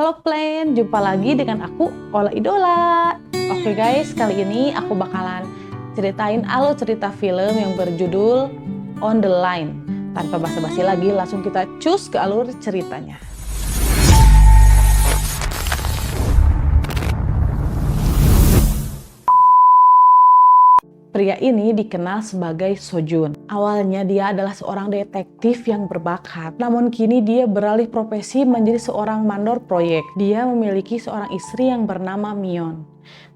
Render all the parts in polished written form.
Halo Plan, jumpa lagi dengan aku, Ola Idola. Oke guys, kali ini aku bakalan ceritain alur cerita film yang berjudul On the Line. Tanpa basa-basi lagi, langsung kita cus ke alur ceritanya. Pria ini dikenal sebagai Sojun. Awalnya dia adalah seorang detektif yang berbakat, namun kini dia beralih profesi menjadi seorang mandor proyek. Dia memiliki seorang istri yang bernama Myon.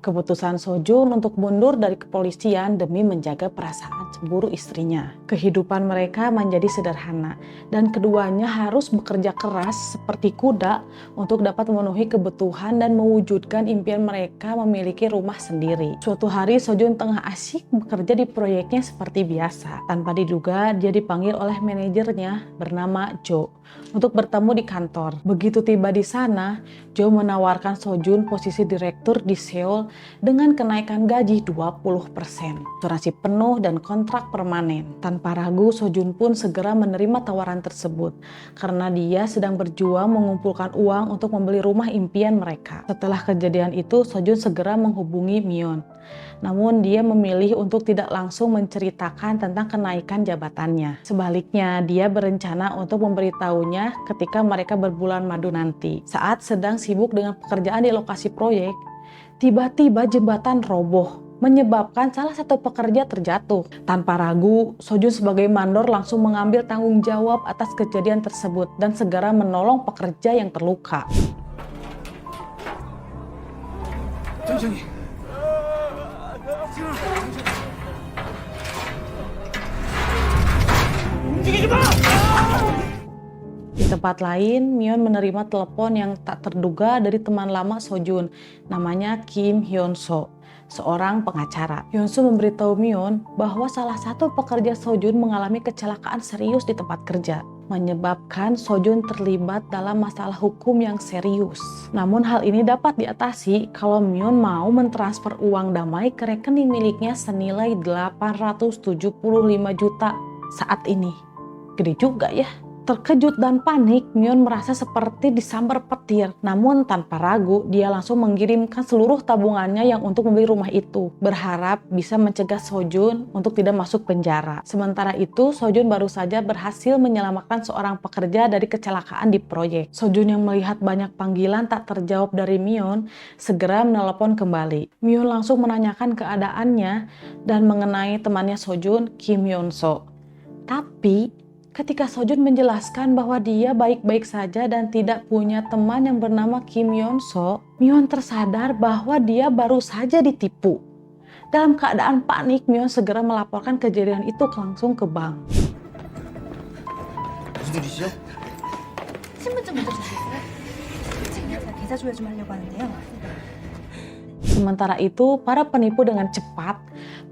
Keputusan Sojun untuk mundur dari kepolisian demi menjaga perasaan cemburu istrinya. Kehidupan mereka menjadi sederhana, dan keduanya harus bekerja keras seperti kuda untuk dapat memenuhi kebutuhan dan mewujudkan impian mereka memiliki rumah sendiri. Suatu hari Sojun tengah asyik bekerja di proyeknya seperti biasa. Tanpa diduga, dia dipanggil oleh manajernya bernama Jo untuk bertemu di kantor. Begitu tiba di sana, Jo menawarkan Sojun posisi direktur di Seoul dengan kenaikan gaji 20%, asuransi penuh dan kontrak permanen. Tanpa ragu, Sojun pun segera menerima tawaran tersebut karena dia sedang berjuang mengumpulkan uang untuk membeli rumah impian mereka. Setelah kejadian itu, Sojun segera menghubungi Myon. Namun dia memilih untuk tidak langsung menceritakan tentang kenaikan jabatannya. Sebaliknya, dia berencana untuk memberitahunya ketika mereka berbulan madu nanti. Saat sedang sibuk dengan pekerjaan di lokasi proyek, tiba-tiba jembatan roboh, menyebabkan salah satu pekerja terjatuh. Tanpa ragu, Sojun sebagai mandor langsung mengambil tanggung jawab atas kejadian tersebut dan segera menolong pekerja yang terluka. Di tempat lain, Myon menerima telepon yang tak terduga dari teman lama Sojun, namanya Kim Hyun-so, seorang pengacara. Hyun-so memberitahu Myon bahwa salah satu pekerja Sojun mengalami kecelakaan serius di tempat kerja, menyebabkan Sojun terlibat dalam masalah hukum yang serius. Namun hal ini dapat diatasi kalau Myon mau mentransfer uang damai ke rekening miliknya senilai 875 juta saat ini. Gede juga ya. Terkejut dan panik, Myon merasa seperti disambar petir. Namun tanpa ragu, dia langsung mengirimkan seluruh tabungannya yang untuk membeli rumah itu, berharap bisa mencegah Sojun untuk tidak masuk penjara. Sementara itu, Sojun baru saja berhasil menyelamatkan seorang pekerja dari kecelakaan di proyek. Sojun yang melihat banyak panggilan tak terjawab dari Myon, segera menelepon kembali. Myon langsung menanyakan keadaannya dan mengenai temannya Sojun, Kim Hyun-so. Tapi ketika Sojun menjelaskan bahwa dia baik-baik saja dan tidak punya teman yang bernama Kim Hyun-so, Myon tersadar bahwa dia baru saja ditipu. Dalam keadaan panik, Myon segera melaporkan kejadian itu langsung ke bank. 무슨 일이시죠? 신분증 먼저 주시겠어요? 제가 계좌 조회 좀 하려고 하는데요. Sementara itu, para penipu dengan cepat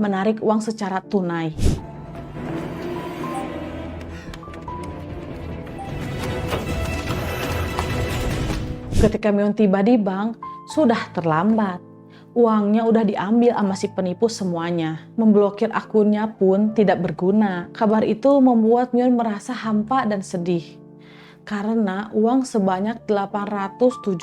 menarik uang secara tunai. Ketika Myon tiba di bank, sudah terlambat. Uangnya udah diambil sama si penipu semuanya. Memblokir akunnya pun tidak berguna. Kabar itu membuat Myon merasa hampa dan sedih. Karena uang sebanyak 875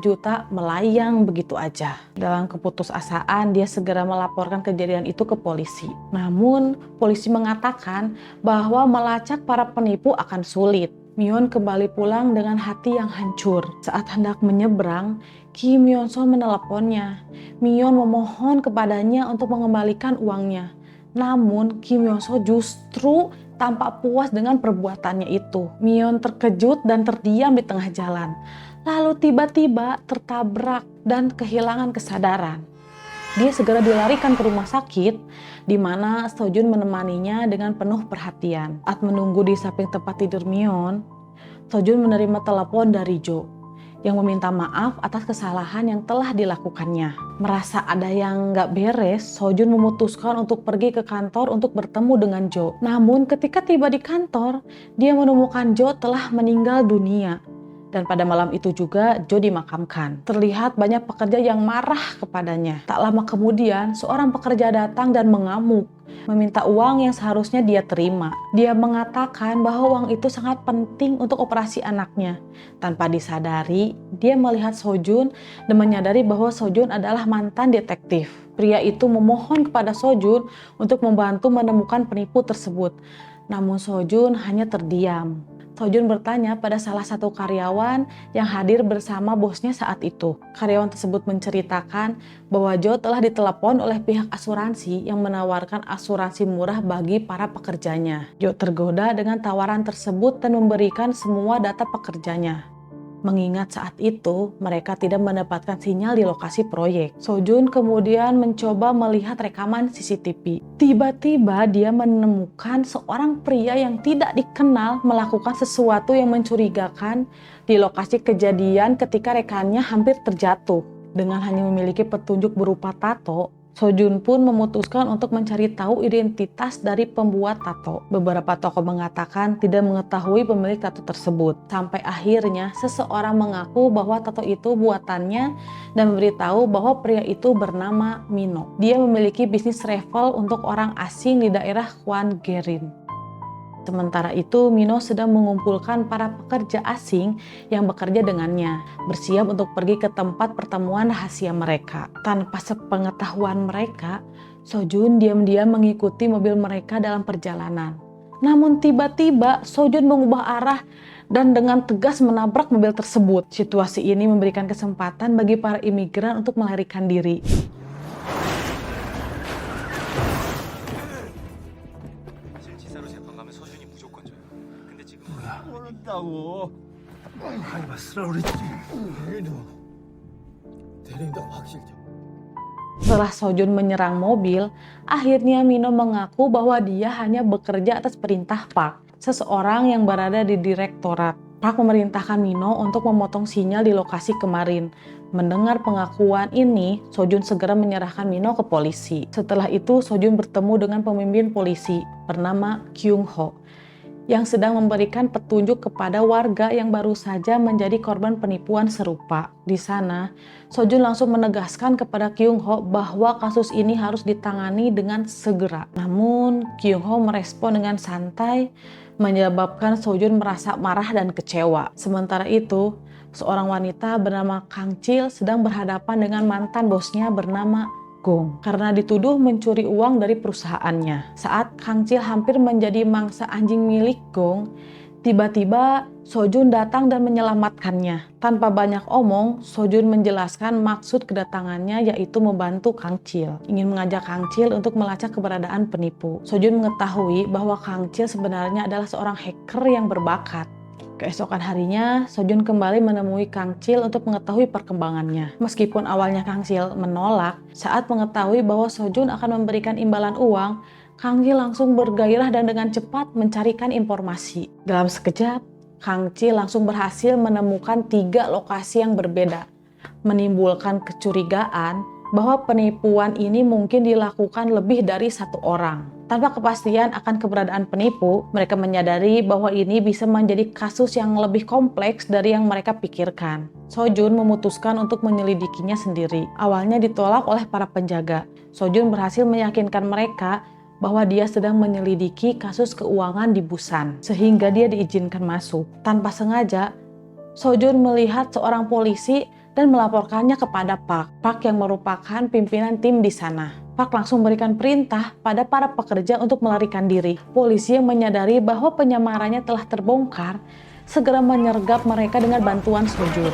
juta melayang begitu aja. Dalam keputusasaan, dia segera melaporkan kejadian itu ke polisi. Namun, polisi mengatakan bahwa melacak para penipu akan sulit. Myon kembali pulang dengan hati yang hancur. Saat hendak menyeberang, Kim Hyun-so meneleponnya. Myon memohon kepadanya untuk mengembalikan uangnya. Namun Kim Hyun-so justru tampak puas dengan perbuatannya itu. Myon terkejut dan terdiam di tengah jalan. Lalu tiba-tiba tertabrak dan kehilangan kesadaran. Dia segera dilarikan ke rumah sakit, di mana Sojun menemaninya dengan penuh perhatian. Saat menunggu di samping tempat tidur Myon, Sojun menerima telepon dari Jo yang meminta maaf atas kesalahan yang telah dilakukannya. Merasa ada yang nggak beres, Sojun memutuskan untuk pergi ke kantor untuk bertemu dengan Jo. Namun ketika tiba di kantor, dia menemukan Jo telah meninggal dunia Dan pada malam itu juga Jo dimakamkan. Terlihat banyak pekerja yang marah kepadanya. Tak lama kemudian, seorang pekerja datang dan mengamuk, meminta uang yang seharusnya dia terima. Dia mengatakan bahwa uang itu sangat penting untuk operasi anaknya. Tanpa disadari, dia melihat Sojun dan menyadari bahwa Sojun adalah mantan detektif. Pria itu memohon kepada Sojun untuk membantu menemukan penipu tersebut. Namun Sojun hanya terdiam. Sojun bertanya pada salah satu karyawan yang hadir bersama bosnya saat itu. Karyawan tersebut menceritakan bahwa Jo telah ditelepon oleh pihak asuransi yang menawarkan asuransi murah bagi para pekerjanya. Jo tergoda dengan tawaran tersebut dan memberikan semua data pekerjanya. Mengingat saat itu mereka tidak mendapatkan sinyal di lokasi proyek. Sojun kemudian mencoba melihat rekaman CCTV. Tiba-tiba dia menemukan seorang pria yang tidak dikenal melakukan sesuatu yang mencurigakan di lokasi kejadian ketika rekannya hampir terjatuh. Dengan hanya memiliki petunjuk berupa tato, Sojun pun memutuskan untuk mencari tahu identitas dari pembuat tato. Beberapa tokoh mengatakan tidak mengetahui pemilik tato tersebut. Sampai akhirnya seseorang mengaku bahwa tato itu buatannya dan memberitahu bahwa pria itu bernama Mino. Dia memiliki bisnis travel untuk orang asing di daerah Kwan Gerin. Sementara itu, Mino sedang mengumpulkan para pekerja asing yang bekerja dengannya, bersiap untuk pergi ke tempat pertemuan rahasia mereka. Tanpa sepengetahuan mereka, Sojun diam-diam mengikuti mobil mereka dalam perjalanan. Namun tiba-tiba Sojun mengubah arah dan dengan tegas menabrak mobil tersebut. Situasi ini memberikan kesempatan bagi para imigran untuk melarikan diri. 모른다고. 아니 맞으라 그랬지. 얘도 대령도 확실죠. Setelah Sojun menyerang mobil, akhirnya Mino mengaku bahwa dia hanya bekerja atas perintah Park, seseorang yang berada di direktorat. Park memerintahkan Mino untuk memotong sinyal di lokasi kemarin. Mendengar pengakuan ini, Sojun segera menyerahkan Mino ke polisi. Setelah itu, Sojun bertemu dengan pemimpin polisi bernama Kyung Ho, yang sedang memberikan petunjuk kepada warga yang baru saja menjadi korban penipuan serupa. Di sana, Sojun langsung menegaskan kepada Kyung Ho bahwa kasus ini harus ditangani dengan segera. Namun, Kyung Ho merespon dengan santai, menyebabkan Sojun merasa marah dan kecewa. Sementara itu, seorang wanita bernama Kang Chil sedang berhadapan dengan mantan bosnya bernama Gong karena dituduh mencuri uang dari perusahaannya. Saat Kang Chil hampir menjadi mangsa anjing milik Gong, tiba-tiba Sojun datang dan menyelamatkannya. Tanpa banyak omong, Sojun menjelaskan maksud kedatangannya, yaitu membantu Kang Chil. Ingin mengajak Kang Chil untuk melacak keberadaan penipu. Sojun mengetahui bahwa Kang Chil sebenarnya adalah seorang hacker yang berbakat. Keesokan harinya, Sojun kembali menemui Kang Chil untuk mengetahui perkembangannya. Meskipun awalnya Kang Chil menolak, saat mengetahui bahwa Sojun akan memberikan imbalan uang, Kang Chil langsung bergairah dan dengan cepat mencarikan informasi. Dalam sekejap, Kang Chil langsung berhasil menemukan 3 lokasi yang berbeda, menimbulkan kecurigaan bahwa penipuan ini mungkin dilakukan lebih dari 1 orang. Tanpa kepastian akan keberadaan penipu, mereka menyadari bahwa ini bisa menjadi kasus yang lebih kompleks dari yang mereka pikirkan. Sojun memutuskan untuk menyelidikinya sendiri. Awalnya ditolak oleh para penjaga. Sojun berhasil meyakinkan mereka bahwa dia sedang menyelidiki kasus keuangan di Busan, sehingga dia diizinkan masuk. Tanpa sengaja, Sojun melihat seorang polisi dan melaporkannya kepada Park. Park yang merupakan pimpinan tim di sana. Park langsung memberikan perintah pada para pekerja untuk melarikan diri. Polisi yang menyadari bahwa penyamarannya telah terbongkar, segera menyergap mereka dengan bantuan Sojun.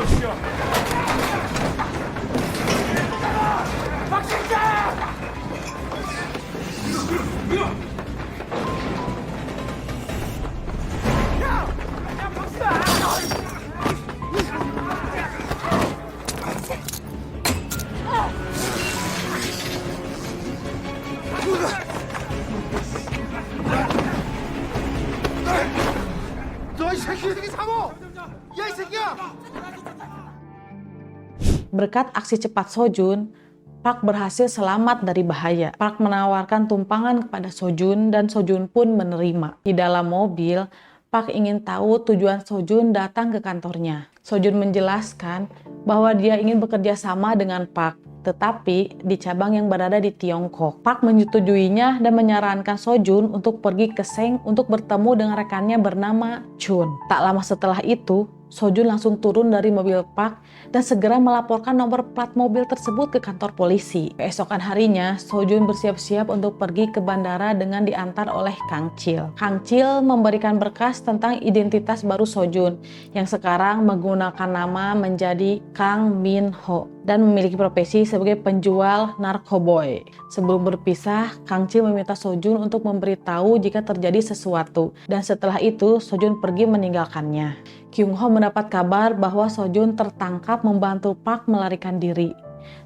Berkat aksi cepat Sojun, Park berhasil selamat dari bahaya. Park menawarkan tumpangan kepada Sojun dan Sojun pun menerima. Di dalam mobil, Park ingin tahu tujuan Sojun datang ke kantornya. Sojun menjelaskan bahwa dia ingin bekerja sama dengan Park, tetapi di cabang yang berada di Tiongkok. Park menyetujuinya dan menyarankan Sojun untuk pergi ke Seng untuk bertemu dengan rekannya bernama Chun. Tak lama setelah itu, Sojun langsung turun dari mobil Park dan segera melaporkan nomor plat mobil tersebut ke kantor polisi. Keesokan harinya, Sojun bersiap-siap untuk pergi ke bandara dengan diantar oleh Kang Chil. Kang Chil memberikan berkas tentang identitas baru Sojun yang sekarang menggunakan nama menjadi Kang Min Ho dan memiliki profesi sebagai penjual narkoboy. Sebelum berpisah, Kang Chil meminta Sojun untuk memberitahu jika terjadi sesuatu, dan setelah itu Sojun pergi meninggalkannya. Kyung Ho mendapat kabar bahwa Sojun tertangkap membantu Park melarikan diri.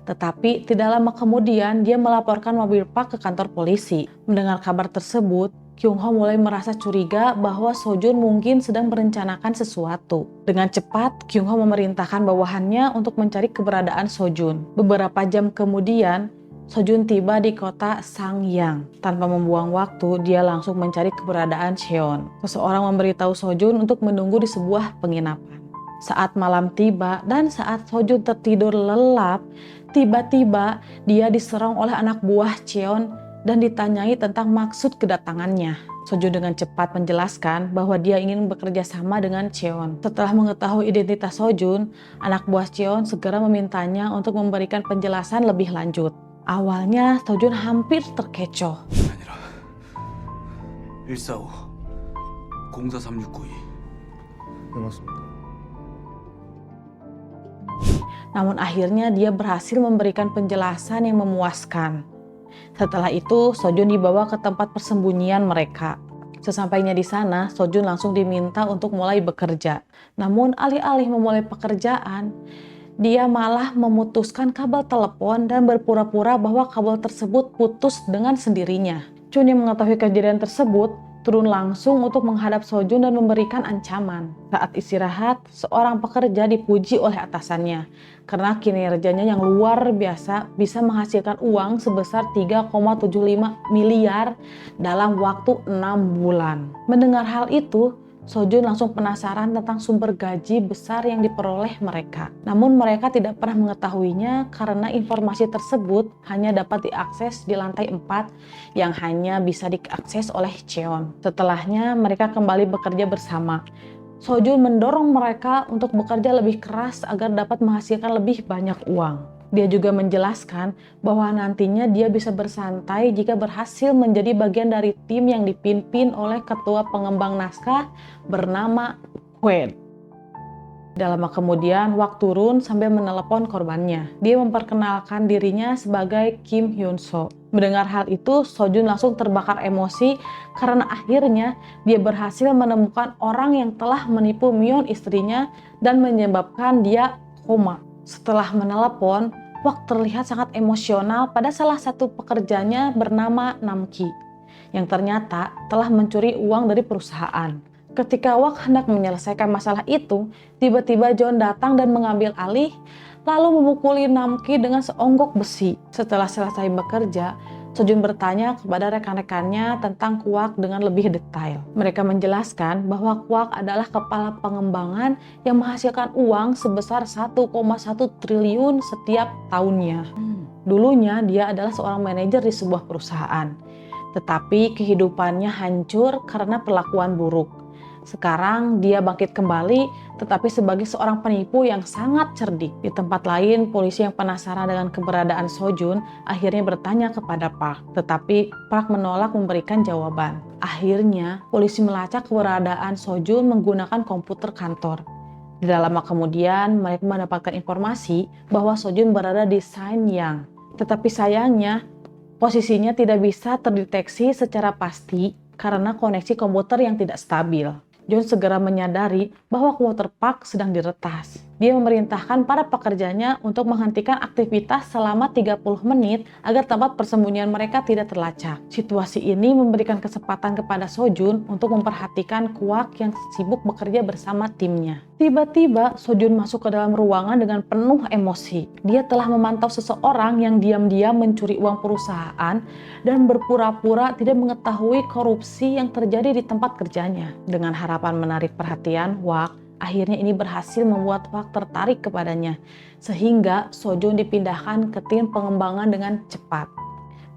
Tetapi tidak lama kemudian dia melaporkan mobil Park ke kantor polisi. Mendengar kabar tersebut, Kyung Ho mulai merasa curiga bahwa Sojun mungkin sedang merencanakan sesuatu. Dengan cepat, Kyung Ho memerintahkan bawahannya untuk mencari keberadaan Sojun. Beberapa jam kemudian, Sojun tiba di kota Sangyang. Tanpa membuang waktu, dia langsung mencari keberadaan Cheon. Seseorang memberitahu Sojun untuk menunggu di sebuah penginapan. Saat malam tiba dan saat Sojun tertidur lelap, tiba-tiba dia diserang oleh anak buah Cheon dan ditanyai tentang maksud kedatangannya. Sojun dengan cepat menjelaskan bahwa dia ingin bekerja sama dengan Cheon. Setelah mengetahui identitas Sojun, anak buah Cheon segera memintanya untuk memberikan penjelasan lebih lanjut. Awalnya Sojun hampir terkecoh. 아니라 145 043692. 네, 맞습니다. Namun akhirnya dia berhasil memberikan penjelasan yang memuaskan. Setelah itu, Sojun dibawa ke tempat persembunyian mereka. Sesampainya di sana, Sojun langsung diminta untuk mulai bekerja. Namun alih-alih memulai pekerjaan, dia malah memutuskan kabel telepon dan berpura-pura bahwa kabel tersebut putus dengan sendirinya. Chun yang mengetahui kejadian tersebut turun langsung untuk menghadap Sojun dan memberikan ancaman. Saat istirahat, seorang pekerja dipuji oleh atasannya karena kinerjanya yang luar biasa bisa menghasilkan uang sebesar 3,75 miliar dalam waktu 6 bulan. Mendengar hal itu, Sojun langsung penasaran tentang sumber gaji besar yang diperoleh mereka. Namun mereka tidak pernah mengetahuinya karena informasi tersebut hanya dapat diakses di lantai 4 yang hanya bisa diakses oleh Cheon. Setelahnya mereka kembali bekerja bersama. Sojun mendorong mereka untuk bekerja lebih keras agar dapat menghasilkan lebih banyak uang. Dia juga menjelaskan bahwa nantinya dia bisa bersantai jika berhasil menjadi bagian dari tim yang dipimpin oleh ketua pengembang naskah bernama Kwon. Tidak lama kemudian, Wak turun sambil menelepon korbannya. Dia memperkenalkan dirinya sebagai Kim Hyun So. Mendengar hal itu, Sojun langsung terbakar emosi karena akhirnya dia berhasil menemukan orang yang telah menipu Myeon istrinya dan menyebabkan dia koma. Setelah menelepon, Wak terlihat sangat emosional pada salah satu pekerjanya bernama Namki yang ternyata telah mencuri uang dari perusahaan. Ketika Wak hendak menyelesaikan masalah itu, tiba-tiba John datang dan mengambil alih lalu memukuli Namki dengan seonggok besi. Setelah selesai bekerja, Sojun bertanya kepada rekan-rekannya tentang Kwak dengan lebih detail. Mereka menjelaskan bahwa Kwak adalah kepala pengembangan yang menghasilkan uang sebesar 1,1 triliun setiap tahunnya. Dulunya dia adalah seorang manajer di sebuah perusahaan, tetapi kehidupannya hancur karena perlakuan buruk. Sekarang dia bangkit kembali, tetapi sebagai seorang penipu yang sangat cerdik. Di tempat lain, polisi yang penasaran dengan keberadaan Sojun akhirnya bertanya kepada Park, tetapi Park menolak memberikan jawaban. Akhirnya, polisi melacak keberadaan Sojun menggunakan komputer kantor. Tidak lama kemudian, mereka mendapatkan informasi bahwa Sojun berada di Sanyang. Tetapi sayangnya, posisinya tidak bisa terdeteksi secara pasti karena koneksi komputer yang tidak stabil. John segera menyadari bahwa komputer Park sedang diretas. Dia memerintahkan para pekerjanya untuk menghentikan aktivitas selama 30 menit agar tempat persembunyian mereka tidak terlacak. Situasi ini memberikan kesempatan kepada Sojun untuk memperhatikan Kwak yang sibuk bekerja bersama timnya. Tiba-tiba Sojun masuk ke dalam ruangan dengan penuh emosi. Dia telah memantau seseorang yang diam-diam mencuri uang perusahaan dan berpura-pura tidak mengetahui korupsi yang terjadi di tempat kerjanya. Dengan harapan menarik perhatian Kwak, akhirnya ini berhasil membuat Kwak tertarik kepadanya, sehingga Sojun dipindahkan ke tim pengembangan dengan cepat.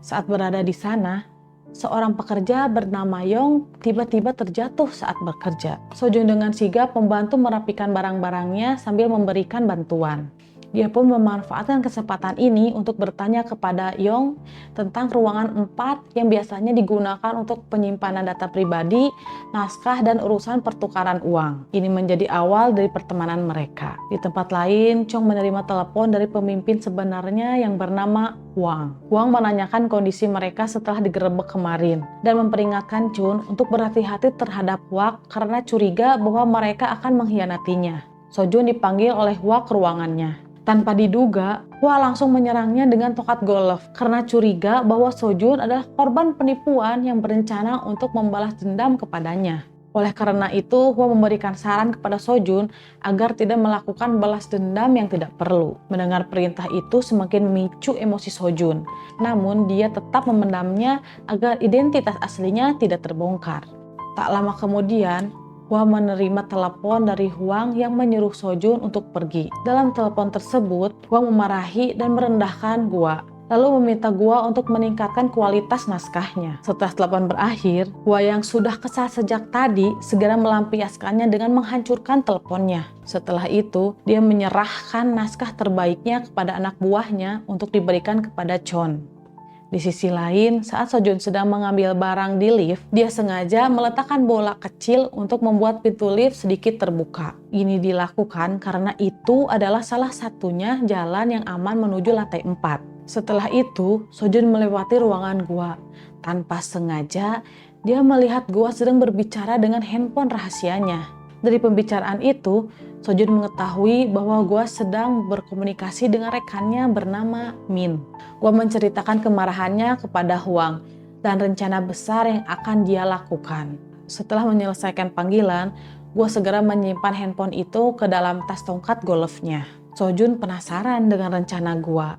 Saat berada di sana, seorang pekerja bernama Yong tiba-tiba terjatuh saat bekerja. Sojun dengan sigap membantu merapikan barang-barangnya sambil memberikan bantuan. Dia pun memanfaatkan kesempatan ini untuk bertanya kepada Yong tentang ruangan 4 yang biasanya digunakan untuk penyimpanan data pribadi, naskah, dan urusan pertukaran uang. Ini menjadi awal dari pertemanan mereka. Di tempat lain, Chong menerima telepon dari pemimpin sebenarnya yang bernama Wang. Wang menanyakan kondisi mereka setelah digerebek kemarin dan memperingatkan Chun untuk berhati-hati terhadap Wak karena curiga bahwa mereka akan mengkhianatinya. Sojun dipanggil oleh Wak ke ruangannya. Tanpa diduga, Hwa langsung menyerangnya dengan tongkat golf karena curiga bahwa Sojun adalah korban penipuan yang berencana untuk membalas dendam kepadanya. Oleh karena itu, Hwa memberikan saran kepada Sojun agar tidak melakukan balas dendam yang tidak perlu. Mendengar perintah itu semakin memicu emosi Sojun, namun dia tetap memendamnya agar identitas aslinya tidak terbongkar. Tak lama kemudian, Hwa menerima telepon dari Huang yang menyuruh Sojun untuk pergi. Dalam telepon tersebut, Huang memarahi dan merendahkan Gua, lalu meminta Gua untuk meningkatkan kualitas naskahnya. Setelah telepon berakhir, Hwa yang sudah kesal sejak tadi segera melampiaskannya dengan menghancurkan teleponnya. Setelah itu, dia menyerahkan naskah terbaiknya kepada anak buahnya untuk diberikan kepada Chon. Di sisi lain, saat Sojun sedang mengambil barang di lift, dia sengaja meletakkan bola kecil untuk membuat pintu lift sedikit terbuka. Ini dilakukan karena itu adalah salah satunya jalan yang aman menuju lantai 4. Setelah itu, Sojun melewati ruangan Gua. Tanpa sengaja, dia melihat Gua sedang berbicara dengan handphone rahasianya. Dari pembicaraan itu, Sojun mengetahui bahwa Gua sedang berkomunikasi dengan rekannya bernama Min. Gua menceritakan kemarahannya kepada Huang dan rencana besar yang akan dia lakukan. Setelah menyelesaikan panggilan, Gua segera menyimpan handphone itu ke dalam tas tongkat golfnya. Sojun penasaran dengan rencana Gua,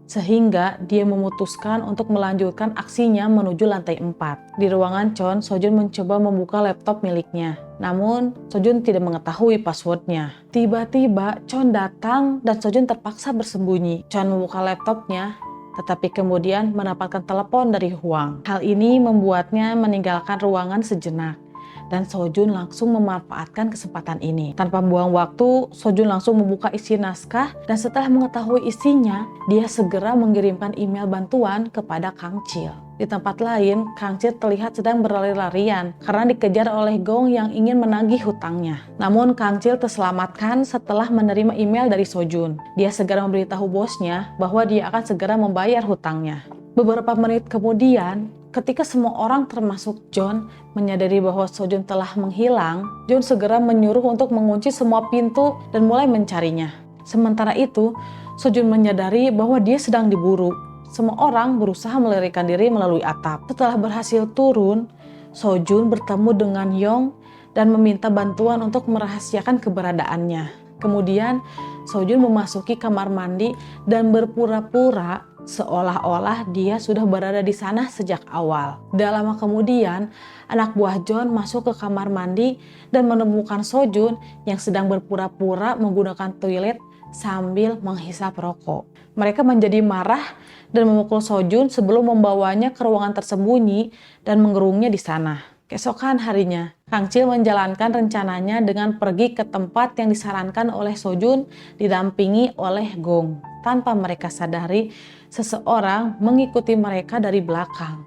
sehingga dia memutuskan untuk melanjutkan aksinya menuju lantai 4. Di ruangan Chon, Sojun mencoba membuka laptop miliknya. Namun, Sojun tidak mengetahui passwordnya. Tiba-tiba, Chon datang dan Sojun terpaksa bersembunyi. Chon membuka laptopnya, tetapi kemudian mendapatkan telepon dari Huang. Hal ini membuatnya meninggalkan ruangan sejenak. Dan Sojun langsung memanfaatkan kesempatan ini. Tanpa buang waktu, Sojun langsung membuka isi naskah dan setelah mengetahui isinya, dia segera mengirimkan email bantuan kepada Kang Chil. Di tempat lain, Kang Chil terlihat sedang berlari-larian karena dikejar oleh Gong yang ingin menagih hutangnya. Namun Kang Chil terselamatkan setelah menerima email dari Sojun. Dia segera memberitahu bosnya bahwa dia akan segera membayar hutangnya. Beberapa menit kemudian, ketika semua orang termasuk John menyadari bahwa Sojun telah menghilang, John segera menyuruh untuk mengunci semua pintu dan mulai mencarinya. Sementara itu, Sojun menyadari bahwa dia sedang diburu. Semua orang berusaha melarikan diri melalui atap. Setelah berhasil turun, Sojun bertemu dengan Yong dan meminta bantuan untuk merahasiakan keberadaannya. Kemudian, Sojun memasuki kamar mandi dan berpura-pura seolah-olah dia sudah berada di sana sejak awal. Tidak lama kemudian, anak buah John masuk ke kamar mandi dan menemukan Sojun yang sedang berpura-pura menggunakan toilet sambil menghisap rokok. Mereka menjadi marah dan memukul Sojun sebelum membawanya ke ruangan tersembunyi dan mengurungnya di sana. Keesokan harinya, Kang Chil menjalankan rencananya dengan pergi ke tempat yang disarankan oleh Sojun didampingi oleh Gong. Tanpa mereka sadari, seseorang mengikuti mereka dari belakang.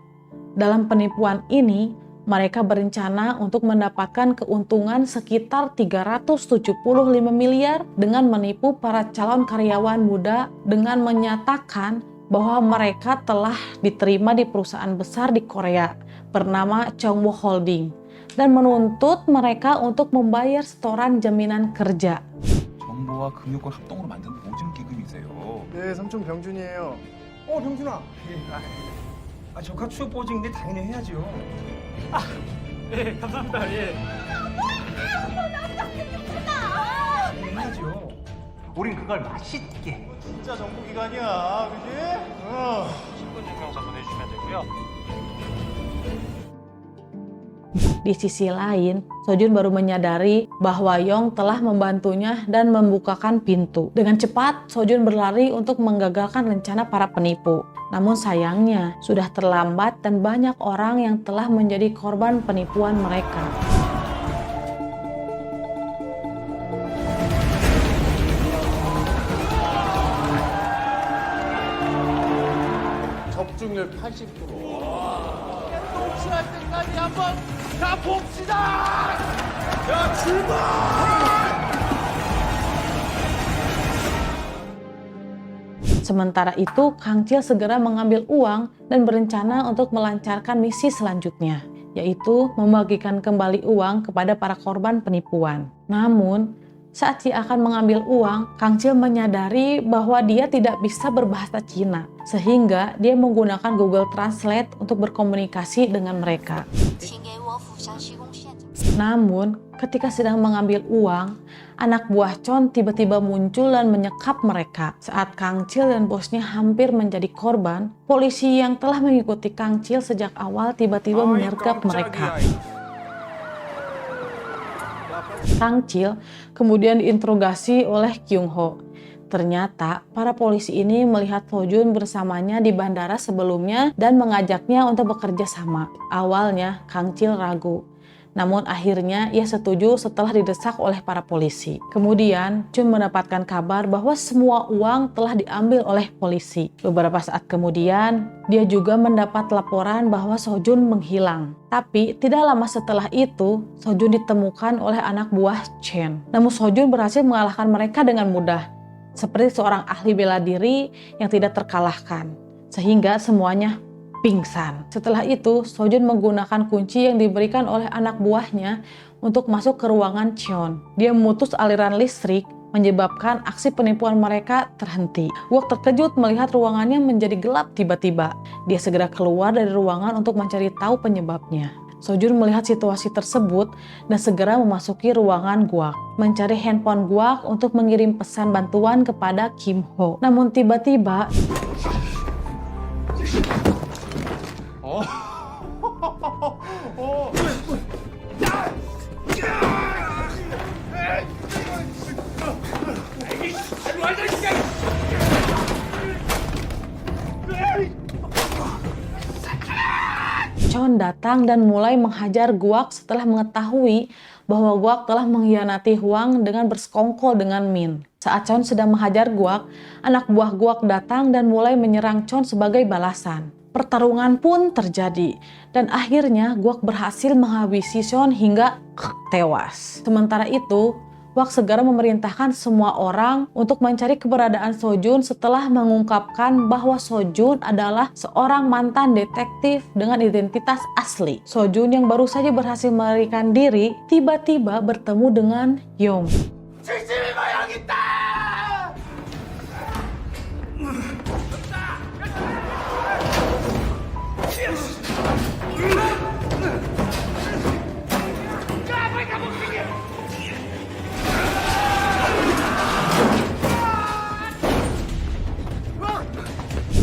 Dalam penipuan ini, mereka berencana untuk mendapatkan keuntungan sekitar 375 miliar dengan menipu para calon karyawan muda dengan menyatakan bahwa mereka telah diterima di perusahaan besar di Korea bernama Chongwo Holding dan menuntut mereka untuk membayar setoran jaminan kerja. 정보와 금융권 합동으로 만든 보증 기금이세요. 네, 삼촌 병준이에요. 병준아. 조카 취업 보증인데 당연히 해야죠. 네, 감사합니다. 예. 해야죠. 우린 그걸 맛있게. 진짜 정보기관이야, 그지? 신분 증명서 보내주시면 되고요. Di sisi lain, Sojun baru menyadari bahwa Yong telah membantunya dan membukakan pintu. Dengan cepat, Sojun berlari untuk menggagalkan rencana para penipu. Namun sayangnya, sudah terlambat dan banyak orang yang telah menjadi korban penipuan mereka. 적중률 80%. Sementara itu, Kang Cil segera mengambil uang dan berencana untuk melancarkan misi selanjutnya, yaitu membagikan kembali uang kepada para korban penipuan. Namun, saat dia akan mengambil uang, Kang Cil menyadari bahwa dia tidak bisa berbahasa Cina, sehingga dia menggunakan Google Translate untuk berkomunikasi dengan mereka. Namun, ketika sedang mengambil uang, anak buah Chon tiba-tiba muncul dan menyekap mereka. Saat Kang Cil dan bosnya hampir menjadi korban, polisi yang telah mengikuti Kang Cil sejak awal tiba-tiba menyergap mereka. Kang Cil kemudian diinterogasi oleh Kyung Ho. Ternyata para polisi ini melihat Sojun bersamanya di bandara sebelumnya dan mengajaknya untuk bekerja sama. Awalnya Kang Cil ragu, namun akhirnya ia setuju setelah didesak oleh para polisi. Kemudian Chun mendapatkan kabar bahwa semua uang telah diambil oleh polisi. Beberapa saat kemudian dia juga mendapat laporan bahwa Sojun menghilang. Tapi tidak lama setelah itu, Sojun ditemukan oleh anak buah Chen. Namun Sojun berhasil mengalahkan mereka dengan mudah, seperti seorang ahli bela diri yang tidak terkalahkan, sehingga semuanya pingsan. Setelah itu, Sojun menggunakan kunci yang diberikan oleh anak buahnya untuk masuk ke ruangan Cheon. Dia memutus aliran listrik, menyebabkan aksi penipuan mereka terhenti. Wok terkejut melihat ruangannya menjadi gelap tiba-tiba. Dia segera keluar dari ruangan untuk mencari tahu penyebabnya. Sojun melihat situasi tersebut dan segera memasuki ruangan Guak, mencari handphone Guak untuk mengirim pesan bantuan kepada Kim Ho. Namun tiba-tiba Chon datang dan mulai menghajar Guak setelah mengetahui bahwa Guak telah mengkhianati Huang dengan bersekongkol dengan Min. Saat Chon sedang menghajar Guak, anak buah Guak datang dan mulai menyerang Chon sebagai balasan. Pertarungan pun terjadi dan akhirnya Guak berhasil menghabisi Chon hingga tewas. Sementara itu, Guak segera memerintahkan semua orang untuk mencari keberadaan Sojun setelah mengungkapkan bahwa Sojun adalah seorang mantan detektif dengan identitas asli. Sojun yang baru saja berhasil melarikan diri tiba-tiba bertemu dengan Yong.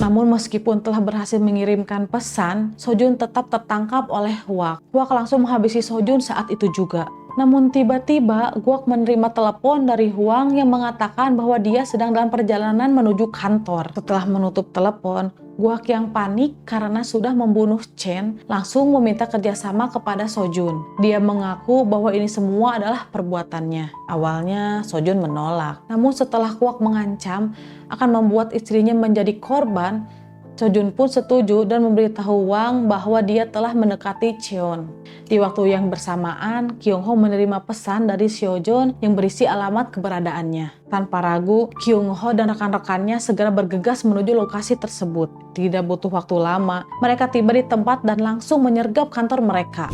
Namun meskipun telah berhasil mengirimkan pesan, Sojun tetap tertangkap oleh Guak. Guak langsung menghabisi Sojun saat itu juga. Namun tiba-tiba Guak menerima telepon dari Huang yang mengatakan bahwa dia sedang dalam perjalanan menuju kantor. Setelah menutup telepon, Guak yang panik karena sudah membunuh Chen langsung meminta kerjasama kepada Sojun. Dia mengaku bahwa ini semua adalah perbuatannya. Awalnya Sojun menolak, namun setelah Guak mengancam akan membuat istrinya menjadi korban, Sojun pun setuju dan memberitahu Wang bahwa dia telah mendekati Cheon. Di waktu yang bersamaan, Kyung Ho menerima pesan dari Seo-jun yang berisi alamat keberadaannya. Tanpa ragu, Kyung Ho dan rekan-rekannya segera bergegas menuju lokasi tersebut. Tidak butuh waktu lama, mereka tiba di tempat dan langsung menyergap kantor mereka.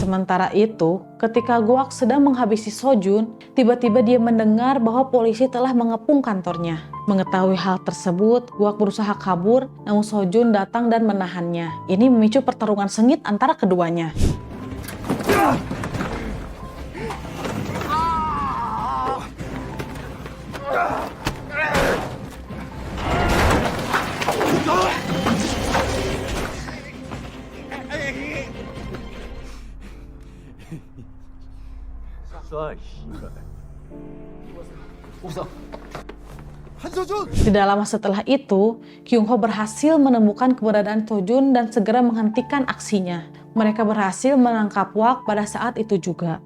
Sementara itu, ketika Gwak sedang menghabisi Sojun, tiba-tiba dia mendengar bahwa polisi telah mengepung kantornya. Mengetahui hal tersebut, Gwak berusaha kabur, namun Sojun datang dan menahannya. Ini memicu pertarungan sengit antara keduanya. Tidak lama setelah itu, Kyung Ho berhasil menemukan keberadaan Sojun dan segera menghentikan aksinya. Mereka berhasil menangkap Wak pada saat itu juga.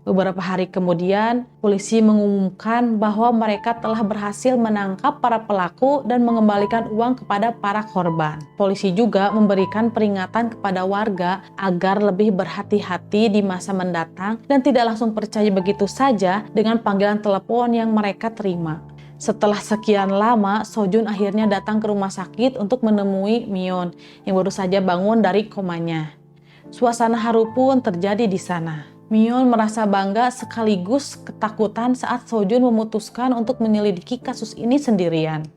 Beberapa hari kemudian, polisi mengumumkan bahwa mereka telah berhasil menangkap para pelaku dan mengembalikan uang kepada para korban. Polisi juga memberikan peringatan kepada warga agar lebih berhati-hati di masa mendatang dan tidak langsung percaya begitu saja dengan panggilan telepon yang mereka terima. Setelah sekian lama, Sojun akhirnya datang ke rumah sakit untuk menemui Myeon yang baru saja bangun dari komanya. Suasana haru pun terjadi di sana. Myeon merasa bangga sekaligus ketakutan saat Sojun memutuskan untuk menyelidiki kasus ini sendirian.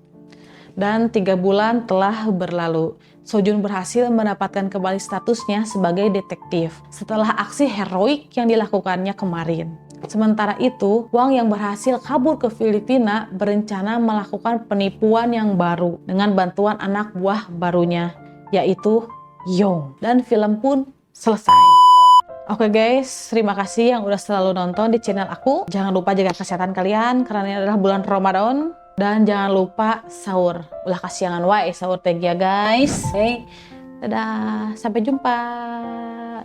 Dan 3 bulan telah berlalu. Sojun berhasil mendapatkan kembali statusnya sebagai detektif setelah aksi heroik yang dilakukannya kemarin. Sementara itu, Wang yang berhasil kabur ke Filipina berencana melakukan penipuan yang baru dengan bantuan anak buah barunya, yaitu Yong. Dan film pun selesai. Oke guys, terima kasih yang udah selalu nonton di channel aku. Jangan lupa jaga kesehatan kalian karena ini adalah bulan Ramadan. Dan jangan lupa sahur. Ulah kasihangan wae sahur teh ya guys. Oke, dadah, sampai jumpa.